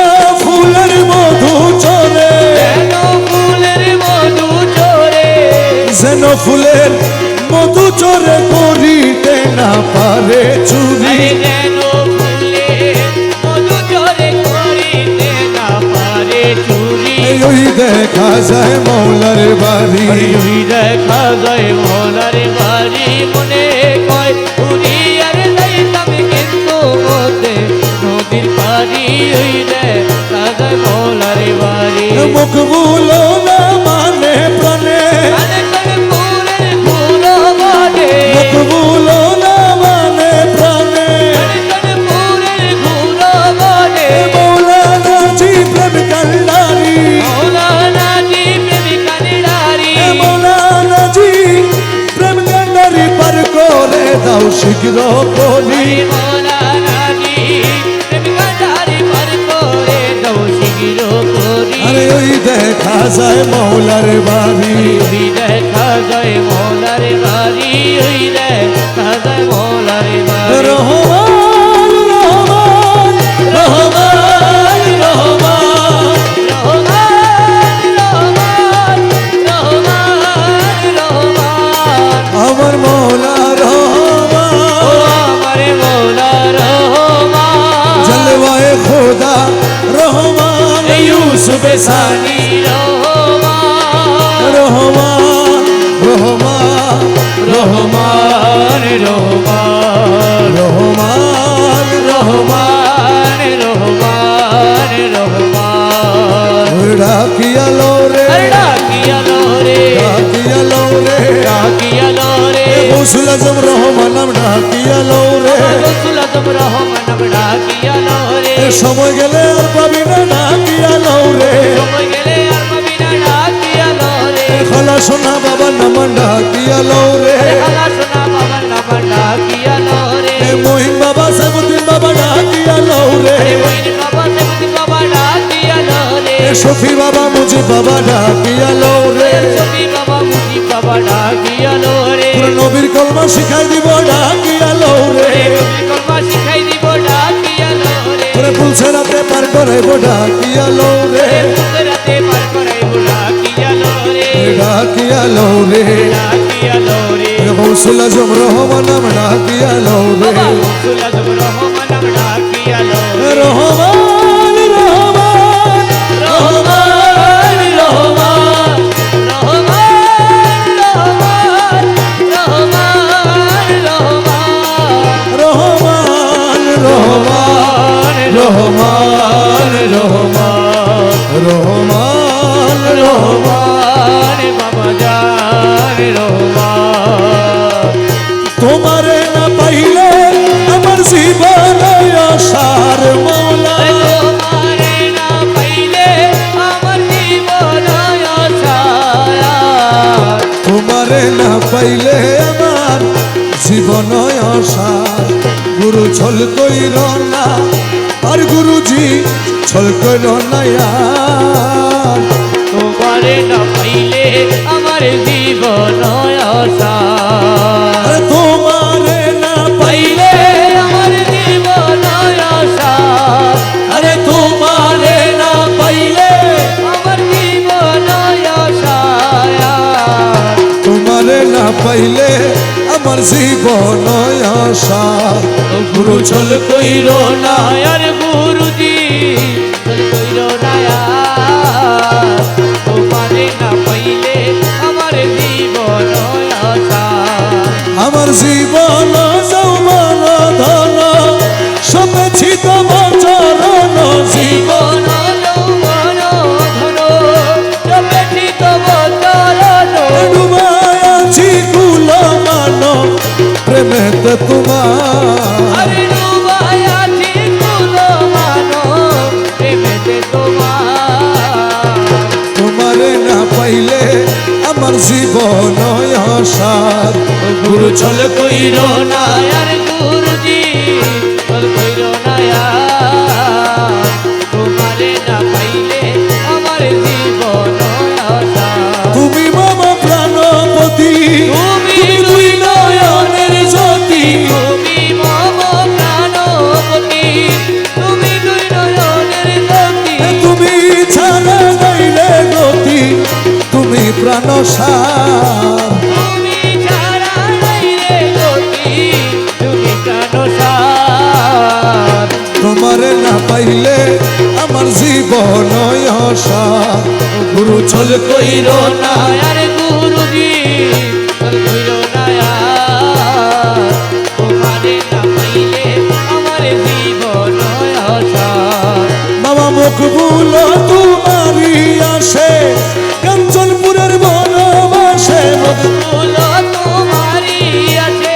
ফুলের মধু চরে যেন ফুলের মধু চোরে যেন ফুলের মধু চরে করিতে না পারে চুরি যেন ফুলের মধু চোরে করিতে না পারে চুরি ওই দেখা যায় মৌলার বাড়ি ওই দেখা যায় মৌলার বাড়ি মনে কয় উড়িয়ার যাইতাম কিন্তু মতে নদীর পাড়ি ওই দেখা যায় মৌলার বাড়ি মুখ বুলো না মানে প্রাণে কানপুরের ঘুরো বনে মুখ বুলো না মানে প্রাণে কানপুরের ঘুরো বনে মৌলানা জি প্রেম কান্ডারি মৌলানা জি প্রেমিকানি নারী মৌলানা জি প্রেম কান্ডারি পার করে দাও শীঘ্র করি মৌলানা জি প্রেমিকানি পার করে দাও শীঘ্র করি আরে ওই দেখা যায় মৌলার বাড়ি ওই দেখা যায় মৌলার বাড়ি ওই দেখা যায় মৌলার বাড়ি রহমান রহমান রহমান রহমান রহমান রহমান রহমান রহমান আমার মৌলা রহমান ও আমার মৌলা রহমান জলওয়ায়ে খোদা রহমান ইউসুফ সানি রহমান রহমান রহমান রহমান রহমান রহমান রহমান রহমান রহমান ডাকিয়ালো রে ডাকিয়ালো রে ডাকিয়ালো রে ডাকিয়ালো রে গৌসুল আজম রহমান নাম ডাকিয়ালো রে রসুল আজম রহমান ডাকিয়ালো রে সময় গেলে আর পাবি না ডাকিয়ালো রে সময় গেলে আর পাবি না ডাকিয়ালো রে খালা সোনা বাবা নাম ডাকিয়ালো রে খালা সোনা বাবার নাম ডাকিয়ালো রে মহিন বাবা সাইবুদ্দিন বাবা ডাকিয়ালো রে মইন বাবা সেবতি বাবা ডাকিয়ালো রে শফি বাবা মুজিব বাবা ডাকিয়ালো রে ছবি বাবা মুজি বাবা ডাকিয়ালো রে নবীর কলমা শিখাই দিব ডাকিয়ালো রে কলমা শিখাই দিব ডাকিয়ালো রে তোরে পুলছে রাতে পার করাইব ডাকিয়ালো রে রাতে পার করাইব ডাকিয়ালো রে ডাকিয়ালো রে ডাকিয়ালো রে গৌসুল আজম রহমান নাম ডাকিয়ালো রে বাবা রসুল আজম রহমান নাম ডাকিয়ালো রে রহমান রহমান রহমান রহমান রহমান রহমান রহমান রহমান রহমান রহমান রহমান রহমান রহমান রহমান বাবা জান রহমান তোমারে না পাইলে আমার জীবন আশার মৌলা তোমারে না পাইলে আমার জীবন আশায়া তোমারে না পাইলে আমার জীবন আশা গুরু ছল কইর না আর গুরুজি ছল কইর না আর। তোমারে না পাইলে আমার জীবন আশা আরে তোমারে না পাইলে আমার জীবন আশা আরে তোমারে না পাইলে আমার জীবন আশা তোমারে না পাইলে আমার জীবন আশা গুরু চল কইর না আর গুরুজি চল কইর না তোমারে না পাইলে আমার জীবন আশা আমার জীবন যৌবন ধন সপেছি তোমার চরণ জীবন জীবন যৌবন ধন জপেছি তব চরণ ডুবায়াছি কুল মান প্রেমেতে তোমার আরে ডুবাই আছি কুল মানো প্রেমেতে তোমার সার গুরু চল কইর না আর গুরুজি চল কইর না আর তোমারে না পাইলে আমার জীবন অসার তুমি মম প্রাণপতি তুমি দুই নয়নের জ্যোতি তুমি মম প্রাণপতি তুমি দুই নয়নের জ্যোতি তুমি ছাড়া নাইলে গতি তুমি প্রাণ সার তুমি ছাড়া নাই রে গতি তুমি প্রাণসার তোমারে না পাইলে আমার জীবন অসার গুরু চল কইর না আর গুরুজি চল কইর না আর তোমারে না পাইলে আমার জীবন অসার বাবা মকবুল তোমারি আসে কাঞ্চনপুরের বনবাসে ফুল তোমারি আছে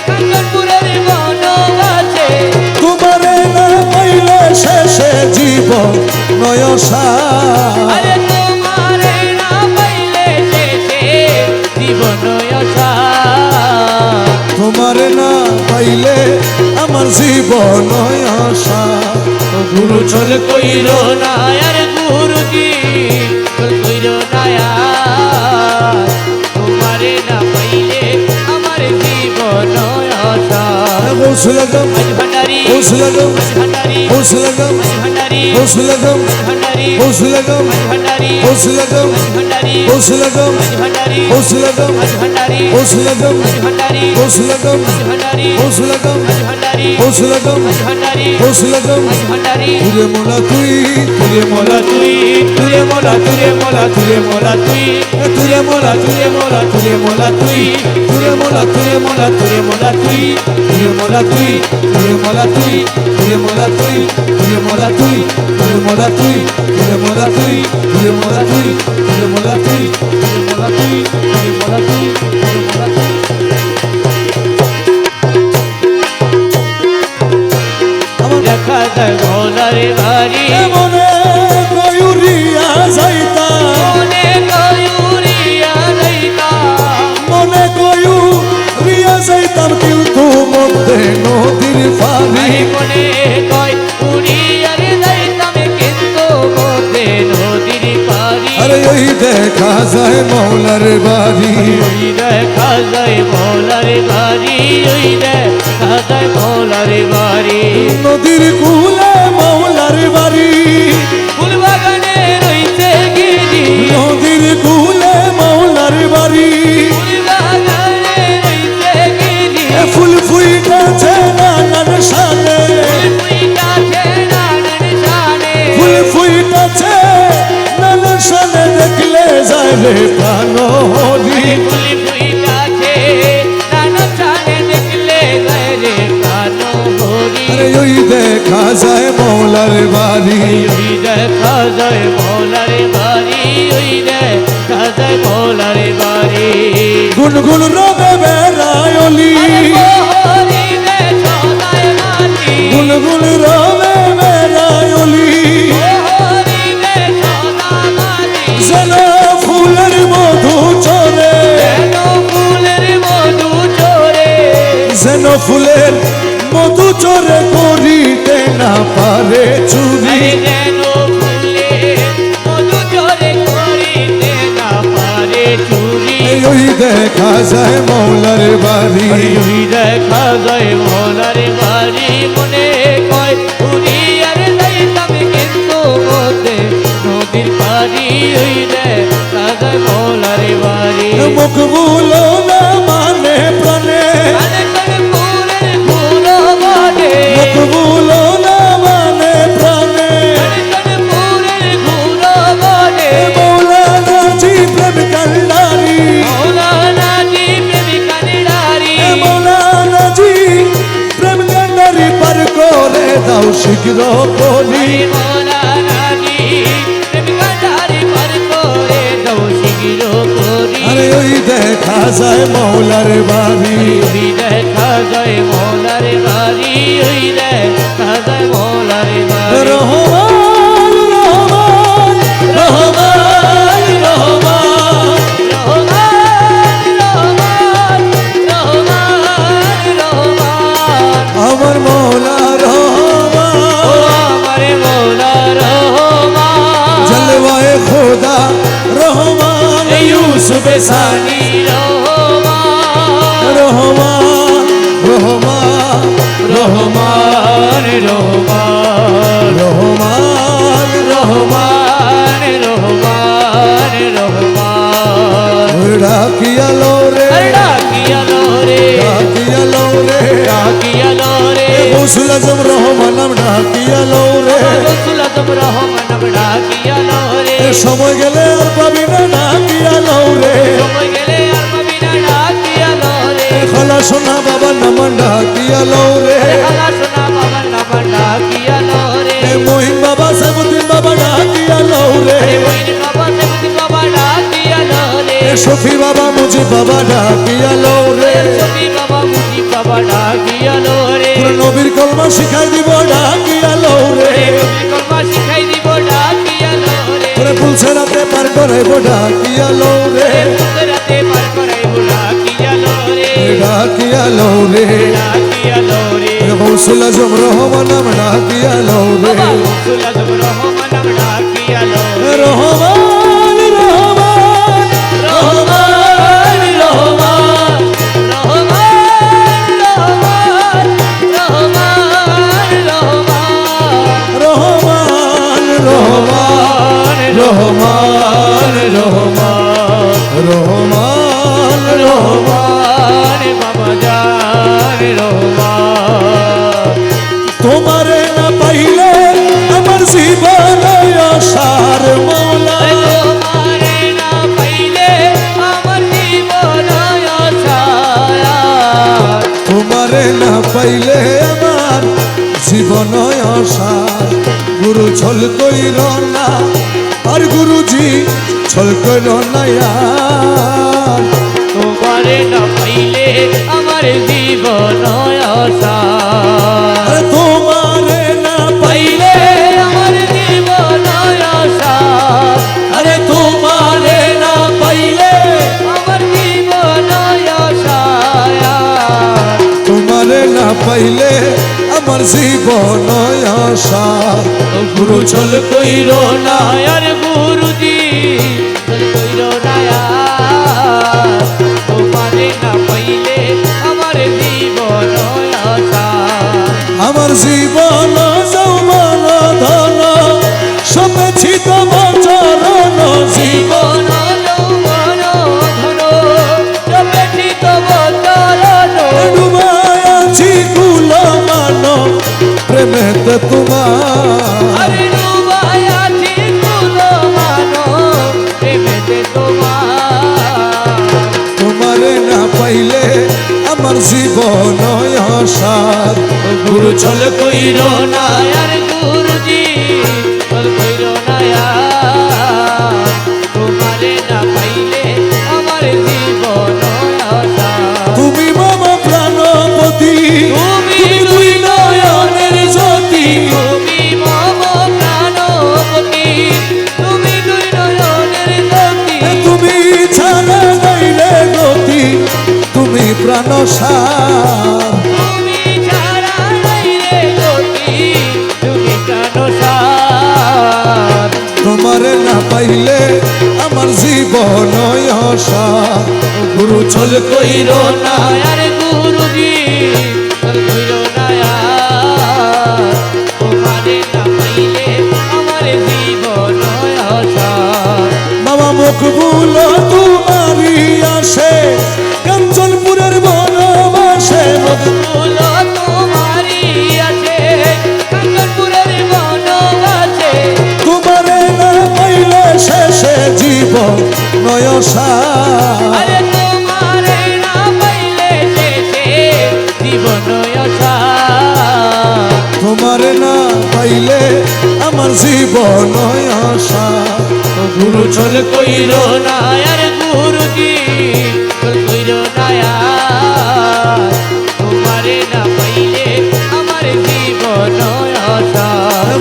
কাঞ্চনপুরের বনবাসে তোমারে না পাইলে শেষে জীবন নয়সার আরে তোমারে না পাইলে শেষে জীবন অসার তোমারে না পাইলে আমার জীবন নয়সার গুরু চল কইর না আর গুরুজি চল কইর না আর তোমারে না পাইলে আমার জীবন অসার গৌসুলগম ভান্ডারি গৌসুলগম ভান্ডারি গৌসুলগম ভান্ডারি গৌসুলগম ভান্ডারি গৌসুলগম ভান্ডারি গৌসুলগম ভান্ডারি গৌসুলগম ভান্ডারি গৌসুলগম ভান্ডারি গৌসুলগম ভান্ডারি গৌসুলগম ভান্ডারি গৌসুলগম ভান্ডারি গৌসুলগম ভান্ডারি গৌসুলগম ভান্ডারি তুরে মোলা তুই তুরে মোলা তুই তুরে মোলা তুরে মোলা তুরে মোলা তুই তুরে মোলা তুরে মোলা তুরে মোলা তুই তুরে মোলা তুরে মোলা তুরে মোলা তুই তুরে মোলা তুই তুরে মোলা তুই তুরে মোলা তুই তুরে মোলা তুই তুরে মোলা তুই তুরে মোলা তুই তুরে মোলা তুই তুরে মোলা তুই তুরে মোলা তুই তুরে মোলা তুই তুরে মোলা তুই দেখা যায় ভোলারে বাড়ি মনে কয়ুরিয়া যাইতা মনে কয়ুরিয়া যাইতা মনে কয়ুরিয়া যাইতাম কিন্তু মধ্যে নদীর পানি আই মনে কয় উড়িয়ার যাইতাম কিন্তু মধ্যে নদীর পারি আরে ওই দেখা যায় মৌলার বাড়ি ওই দেখা যায় ভোলারে বাড়ি ওই দেখা যায় ভোলারে বাড়ি নদীর কুলে মৌলার বাড়ি ফুল বাগানে রইছে গিরি নদীর কুলে মৌলার বাড়ি ফুল বাগানে রইছে গিরি ফুল ফুইটাছে নানার সালে ফুইটাছে নানার শানে ফুল ফুইটাছে নানার সালে দেখলে যায় রে প্রাণ হরি ফুলি ফুইটাছে নানার শানে দেখলে যায় রে প্রাণ হরি আরে ওই দেখা যায় মৌলার বাড়ি ওই দেখা যায় ভোলারে বাড়ি ওই দেখা যায় ভোলারে বাড়ি গুনগুন রবে বেড়ায়লি হরি রে সদায় মাটি গুনগুন রবে বেড়ায়লি হরি রে সদা মাটি যেন ফুলের মধু চলে যেন ফুলের মধু চোরে যেন ফুলের মধু চরে করিতে না পারে চুরি আরে যেন ফুলের মধু চোরে করিতে না পারে চুরি এই ওই দেখা যায় মৌলার বাড়ি ওই দেখা যায় ভোলারে বাড়ি মনে কয় উড়িয়ার যাইতাম কিন্তু মধ্যে নদীর পাড়ি ওই দেখা যায় ভোলারে বাড়ি মকবুল না মানে প্রাণে কানপুরের ঘুরো বাড়ে মকবুল না মানে প্রাণে কানপুরের ঘুরো বাড়ে মৌলানা জি প্রেম কান্ডারি মৌলানা জি প্রেমিকানিরারি মৌলানা জি প্রেম কান্ডারি পার করে দাও শীঘ্র করি মৌলানা জি প্রেমিকানিরারি পার করে দাও শীঘ্র করি আরে ওই দেখা যায় মৌলার বাড়ি ওই দেখা যায় মৌলারে বাড়ি ওই দেখা যায় মৌলারে বাড়ি রহমান রহমান রহমান রহমান রহমান রহমান রহমান রহমান রহমান রহমান রহমান ডাকিয়ালো রে ডাকিয়ালো রে ডাকিয়ালো রে ডাকিয়ালো রে গৌসুল আজম রহমান নাম ডাকিয়ালো রে গৌসুল আজম রহমান নাম ডাকিয়ালো রে সময় গেলে আর পাবি না ডাকিয়ালো রে সময় গেলে আর পাবি না ডাকিয়ালো রে খালা সোনা বাবার নাম ডাকিয়ালো রে খালা সোনা বাবার নাম ডাকিয়ালো রে মহিন বাবা সাইবুদ্দিন বাবা ডাকিয়ালো রে মহিন বাবা সাইবুদ্দিন বাবা ডাকিয়ালো রে শফি বাবা মুজিব বাবা ডাকিয়ালো রে শফি বাবা মুজিব বাবা ডাকিয়ালো রে নবীর কলমা শিখাই দিব ডাকিয়ালো রে কলমা শিখাই দিব ডাকিয়ালো রে তোরে পুলছে রাতে পার করাইব ডাকিয়ালো রে রাতে পার করাইব ডাকিয়ালো রে ডাকিয়ালো রে ডাকিয়ালো রে গৌসুল আজম রহমান নাম ডাকিয়ালো রে বাবা গৌসুল আজম রহমান নাম ডাকিয়ালো রে রহমান রহমান রহমান রহমান রহমান রহমান রহমান রহমান রহমান রহমান রহমান রহমান রহমান বাবা জান রহমান তোমারে না পাইলে আমার জীবন আশার মৌলা তোমারে না পাইলে আমার জীবন আশায়া তোমারে না পাইলে আমার জীবন আশা গুরু ছল কইর না আর গুরুজি ছল কইর না আর। তোমারে না পাইলে আমার জীবন আশা আরে তোমারে না পাইলে আমার জীবন আশা আরে তোমারে না পাইলে আমার জীবন আশা তোমারে না পাইলে আমার জীবন আশা গুরু চল কইর না আর গুরুজি চল কইর না আর। তোমারে না পাইলে আমার জীবন আশা আমার জীবন যৌবন ধন সপেছি তোমার চরণ জীবন জীবন যৌবন ধন জপেছি তব চরণ ডুবায় আছি কুল মান প্রেমেতে তোমার আরে ডুবাই আছি কুল মানো প্রেমেতে তোমার তোমারে না পাইলে আমার জীবন আশা গুরু চল কইর না আর গুরুজি চল কইর না আর। তোমারে না পাইলে আমার জীবন আশা তুমি মামা প্রাণপতি তুমি দুই নয়নের জ্যোতি তুমি মম প্রাণপতি তুমি দুই নয়নের জ্যোতি তুমি ছাড়া নাইলে গতি তুমি প্রাণ সার তুমি ছাড়া নাই রে গতি তুমি প্রাণসার তোমারে না পাইলে আমার জীবন আশা গুরু ছল কইর না আর গুরুজি চল কইর না আর। তোমারে না পাইলে আমার জীবন আশা বাবা মকবুল তোমারি আসে কাঞ্চনপুরের বনবাসে ফুল তোমারি আছে কাঞ্চনপুরের বনবাসে তোমারে না পাইলে শেষে জীবন নয়সা আরে তোমারে না পাইলে শেষে জীবন আশা তোমারে না পাইলে আমার জীবন আশা গুরু চল কইর না আর গুরুজি চল কইর না আর। তোমারে না পাইলে আমার জীবন আশা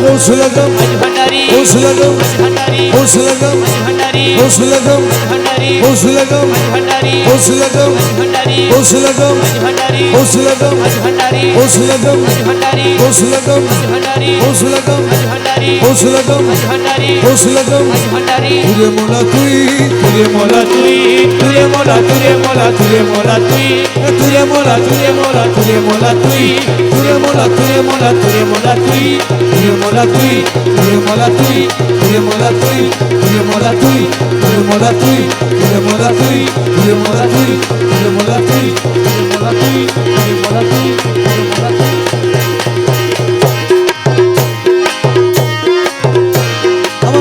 গৌসুল আজম আজ ভান্ডারি গৌসুল আজম আজ ভান্ডারি গৌসুল আজম আজ ভান্ডারি গৌসুল আজম আজ ভান্ডারি গৌসুল আজম আজ ভান্ডারি গৌসুল আজম আজ ভান্ডারি গৌসুল আজম আজ ভান্ডারি গৌসুল আজম আজ ভান্ডারি গৌসুল আজম আজ ভান্ডারি গৌসুল আজম আজ ভান্ডারি গৌসুল আজম আজ ভান্ডারি গৌসুল আজম আজ ভান্ডারি গৌসুল আজম আজ ভান্ডারি তুরে মোলা তুই তুরে মোলা তুই তুরে মোলা তুরে মোলা তুরে মোলা তুই তুরে মোলা তুরে মোলা তুরে মোলা তুই তুরে মোলা তুরে মোলা তুরে মোলা তুই তুরে মোলা তুই তুরে মোলা তুই তুরে মোলা তুই তুরে মোলা তুই তুরে মোলা তুই তুরে মোলা তুই তুরে মোলা তুই তুরে মোলা তুই তুরে মোলা তুই তুরে মোলা তুই